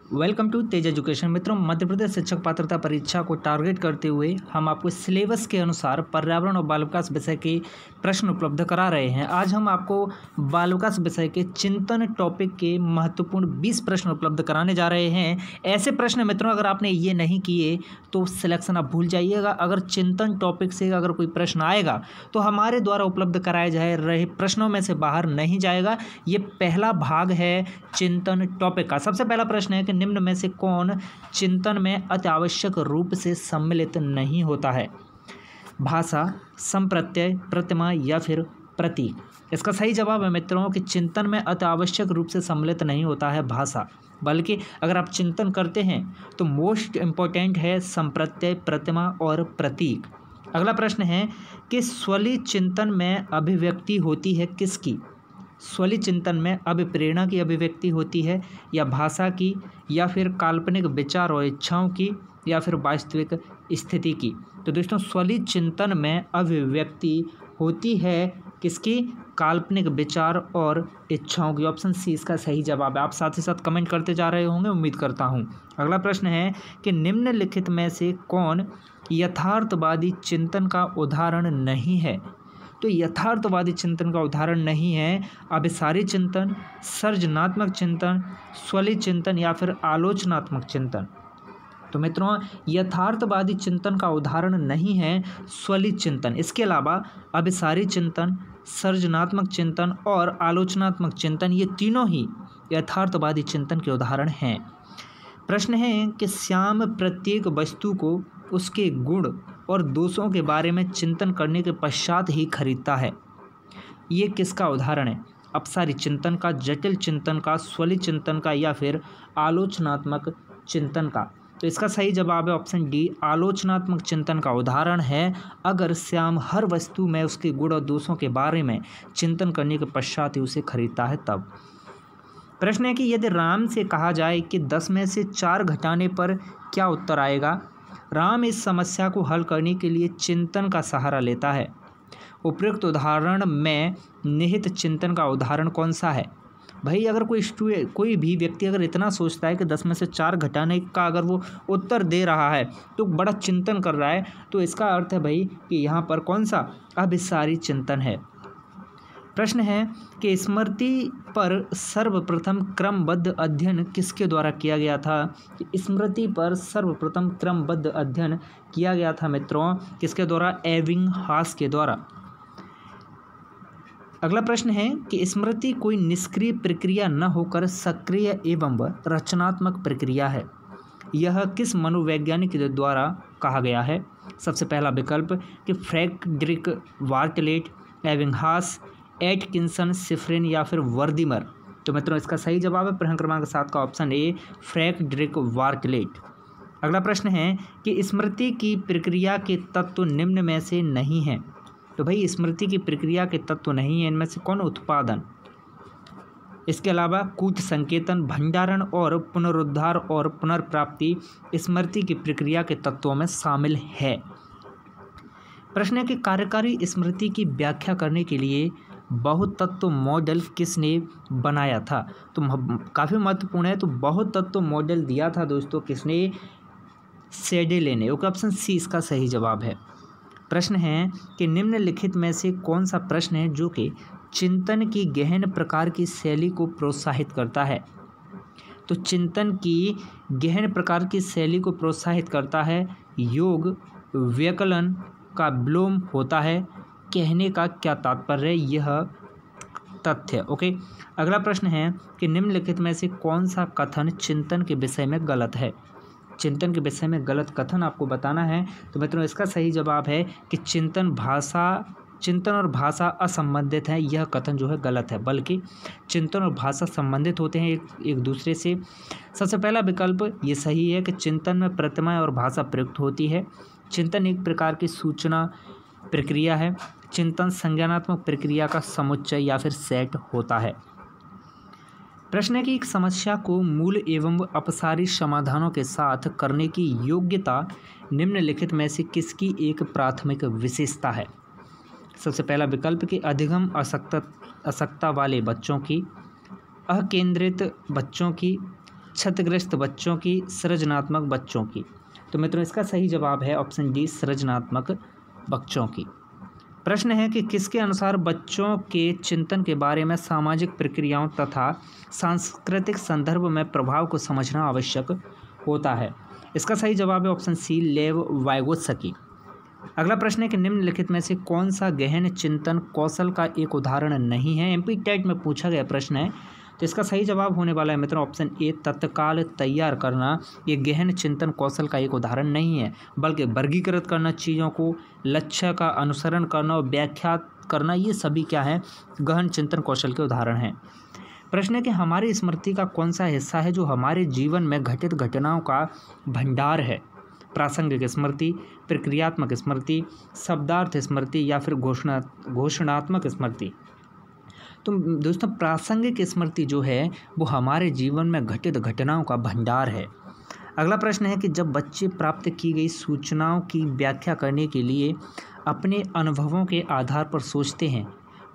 Welcome to Tej education. मित्रों, मध्य प्रदेश शिक्षक पात्रता परीक्षा को टारगेट करते हुए हम आपको सिलेबस के अनुसार पर्यावरण और बाल विकास विषय के प्रश्न उपलब्ध करा रहे हैं। आज हम आपको बाल विकास विषय के चिंतन टॉपिक के महत्वपूर्ण 20 प्रश्न उपलब्ध कराने जा रहे हैं। ऐसे प्रश्न मित्रों, अगर आपने ये नहीं किए तो सिलेक्शन आप भूल जाइएगा। अगर चिंतन टॉपिक से अगर कोई प्रश्न आएगा तो हमारे द्वारा उपलब्ध कराए जा रहे प्रश्नों में से बाहर नहीं जाएगा। ये पहला भाग है चिंतन टॉपिक का। सबसे पहला प्रश्न है कि निम्न में से कौन चिंतन में अत्यावश्यक रूप से सम्मिलित नहीं होता है? भाषा, संप्रत्यय, प्रतिमा या फिर प्रतीक। इसका सही जवाब है मित्रों कि चिंतन में अत्यावश्यक रूप से सम्मिलित नहीं होता है भाषा, बल्कि अगर आप चिंतन करते हैं तो मोस्ट इम्पोर्टेंट है संप्रत्यय, प्रतिमा और प्रतीक। अगला प्रश्न है कि स्वली चिंतन में अभिव्यक्ति होती है किसकी? स्वली चिंतन में अभिप्रेरणा की अभिव्यक्ति होती है, या भाषा की, या फिर काल्पनिक विचार और इच्छाओं की, या फिर वास्तविक स्थिति की। तो दोस्तों, स्वली चिंतन में अभिव्यक्ति होती है किसकी? काल्पनिक विचार और इच्छाओं की। ऑप्शन सी इसका सही जवाब है। आप साथ ही साथ कमेंट करते जा रहे होंगे, उम्मीद करता हूँ। अगला प्रश्न है कि निम्नलिखित में से कौन यथार्थवादी चिंतन का उदाहरण नहीं है? तो यथार्थवादी चिंतन का उदाहरण नहीं है अभिसारी चिंतन, सृजनात्मक चिंतन, स्वली चिंतन या फिर आलोचनात्मक चिंतन। तो मित्रों, यथार्थवादी चिंतन का उदाहरण नहीं है स्वली चिंतन। इसके अलावा अभिसारी चिंतन, सृजनात्मक चिंतन और आलोचनात्मक चिंतन, ये तीनों ही यथार्थवादी चिंतन के उदाहरण हैं। प्रश्न है कि श्याम प्रत्येक वस्तु को उसके गुण और दोषों के बारे में चिंतन करने के पश्चात ही खरीदता है। ये किसका उदाहरण है? अपसारी चिंतन का, जटिल चिंतन का, स्वली चिंतन का या फिर आलोचनात्मक चिंतन का। तो इसका सही जवाब है ऑप्शन डी, आलोचनात्मक चिंतन का उदाहरण है अगर श्याम हर वस्तु में उसके गुण और दोषों के बारे में चिंतन करने के पश्चात ही उसे खरीदता है तब। प्रश्न है कि यदि राम से कहा जाए कि 10 में से 4 घटाने पर क्या उत्तर आएगा? राम इस समस्या को हल करने के लिए चिंतन का सहारा लेता है। उपयुक्त उदाहरण में निहित चिंतन का उदाहरण कौन सा है? भाई, अगर कोई भी व्यक्ति अगर इतना सोचता है कि 10 में से 4 घटाने का अगर वो उत्तर दे रहा है तो बड़ा चिंतन कर रहा है, तो इसका अर्थ है भाई कि यहाँ पर कौन सा अभिसारी चिंतन है। प्रश्न है कि स्मृति पर सर्वप्रथम क्रमबद्ध अध्ययन किसके द्वारा किया गया था? स्मृति पर सर्वप्रथम क्रमबद्ध अध्ययन किया गया था मित्रों, किसके द्वारा? एबिंगहास के द्वारा। अगला प्रश्न है कि स्मृति कोई निष्क्रिय प्रक्रिया न होकर सक्रिय एवं रचनात्मक प्रक्रिया है। यह किस मनोवैज्ञानिक के द्वारा कहा गया है? सबसे पहला विकल्प कि फ्रेडरिक बार्टलेट, एबिंगहास, एटकिंसन, शिफ्रिन या फिर वर्दीमर। तो मित्रों, इसका सही जवाब है प्रश्न क्रमांक 7 का ऑप्शन ए, फ्रेडरिक बार्टलेट। अगला प्रश्न है कि स्मृति की प्रक्रिया के तत्व निम्न में से नहीं हैं। तो भाई, स्मृति की प्रक्रिया के तत्व नहीं है इनमें से कौन? उत्पादन, इसके अलावा कूट संकेतन, भंडारण और पुनरुद्धार और पुनर्प्राप्ति स्मृति की प्रक्रिया के तत्वों में शामिल है। प्रश्न है कि कार्यकारी स्मृति की व्याख्या करने के लिए बहुतत्व मॉडल किसने बनाया था? तो काफ़ी महत्वपूर्ण है। तो बहुतत्व मॉडल दिया था दोस्तों किसने? सेडेले ने। ओके, ऑप्शन सी इसका सही जवाब है। प्रश्न है कि निम्नलिखित में से कौन सा प्रश्न है जो कि चिंतन की गहन प्रकार की शैली को प्रोत्साहित करता है? तो चिंतन की गहन प्रकार की शैली को प्रोत्साहित करता है योग व्यकलन का विलोम होता है। कहने का क्या तात्पर्य है? यह तथ्य। ओके, अगला प्रश्न है कि निम्नलिखित में से कौन सा कथन चिंतन के विषय में गलत है? चिंतन के विषय में गलत कथन आपको बताना है। तो मित्रों, इसका सही जवाब है कि चिंतन और भाषा असंबंधित है। यह कथन जो है गलत है, बल्कि चिंतन और भाषा संबंधित होते हैं एक दूसरे से। सबसे पहला विकल्प ये सही है कि चिंतन में प्रतिमा और भाषा प्रयुक्त होती है। चिंतन एक प्रकार की सूचना प्रक्रिया है। चिंतन संज्ञानात्मक प्रक्रिया का समुच्चय या फिर सेट होता है। प्रश्न है कि एक समस्या को मूल एवं अपसारी समाधानों के साथ करने की योग्यता निम्नलिखित में से किसकी एक प्राथमिक विशेषता है? सबसे पहला विकल्प कि अधिगम असक्ता वाले बच्चों की, अकेंद्रित बच्चों की, क्षतिग्रस्त बच्चों की, सृजनात्मक बच्चों की। तो मित्रों इसका सही जवाब है ऑप्शन डी, सृजनात्मक बच्चों की। प्रश्न है कि किसके अनुसार बच्चों के चिंतन के बारे में सामाजिक प्रक्रियाओं तथा सांस्कृतिक संदर्भ में प्रभाव को समझना आवश्यक होता है। इसका सही जवाब है ऑप्शन सी, लेव वाइगोत्स्की। अगला प्रश्न है कि निम्नलिखित में से कौन सा गहन चिंतन कौशल का एक उदाहरण नहीं है। एमपी टेट में पूछा गया प्रश्न है, तो इसका सही जवाब होने वाला है मित्रों ऑप्शन ए, तत्काल तैयार करना। ये गहन चिंतन कौशल का एक उदाहरण नहीं है, बल्कि वर्गीकृत करना, चीज़ों को लक्ष्य का अनुसरण करना और व्याख्या करना, ये सभी क्या है, गहन चिंतन कौशल के उदाहरण हैं। प्रश्न है कि हमारी स्मृति का कौन सा हिस्सा है जो हमारे जीवन में घटित घटनाओं का भंडार है। प्रासंगिक स्मृति, प्रक्रियात्मक स्मृति, शब्दार्थ स्मृति या फिर घोषणात्मक स्मृति। तो दोस्तों प्रासंगिक स्मृति जो है वो हमारे जीवन में घटित घटनाओं का भंडार है। अगला प्रश्न है कि जब बच्चे प्राप्त की गई सूचनाओं की व्याख्या करने के लिए अपने अनुभवों के आधार पर सोचते हैं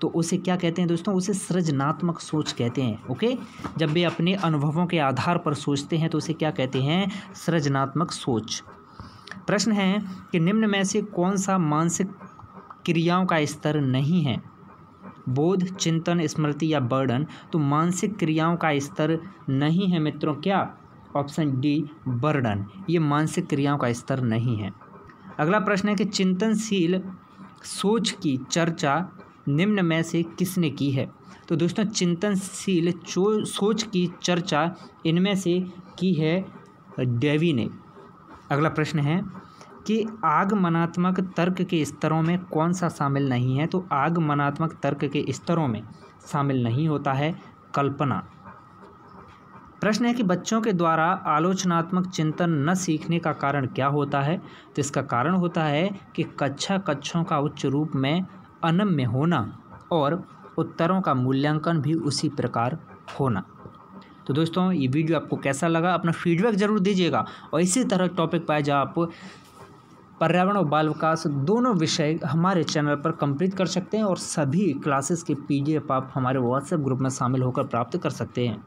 तो उसे क्या कहते हैं दोस्तों, उसे सृजनात्मक सोच कहते हैं। ओके, जब वे अपने अनुभवों के आधार पर सोचते हैं तो उसे क्या कहते हैं, सृजनात्मक सोच। प्रश्न है कि निम्न में से कौन सा मानसिक क्रियाओं का स्तर नहीं है। बोध, चिंतन, स्मृति या बर्डन। तो मानसिक क्रियाओं का स्तर नहीं है मित्रों, क्या, ऑप्शन डी, बर्डन। ये मानसिक क्रियाओं का स्तर नहीं है। अगला प्रश्न है कि चिंतनशील सोच की चर्चा निम्न में से किसने की है। तो दोस्तों चिंतनशील सोच की चर्चा इनमें से की है डेवी ने। अगला प्रश्न है कि आगमनात्मक तर्क के स्तरों में कौन सा शामिल नहीं है। तो आगमनात्मक तर्क के स्तरों में शामिल नहीं होता है कल्पना। प्रश्न है कि बच्चों के द्वारा आलोचनात्मक चिंतन न सीखने का कारण क्या होता है। तो इसका कारण होता है कि कक्षों का उच्च रूप में अनम्य होना और उत्तरों का मूल्यांकन भी उसी प्रकार होना। तो दोस्तों ये वीडियो आपको कैसा लगा, अपना फीडबैक ज़रूर दीजिएगा और इसी तरह टॉपिक पाए जहाँ आप पर्यावरण और बाल विकास दोनों विषय हमारे चैनल पर कंप्लीट कर सकते हैं और सभी क्लासेस के PDF आप हमारे व्हाट्सएप ग्रुप में शामिल होकर प्राप्त कर सकते हैं।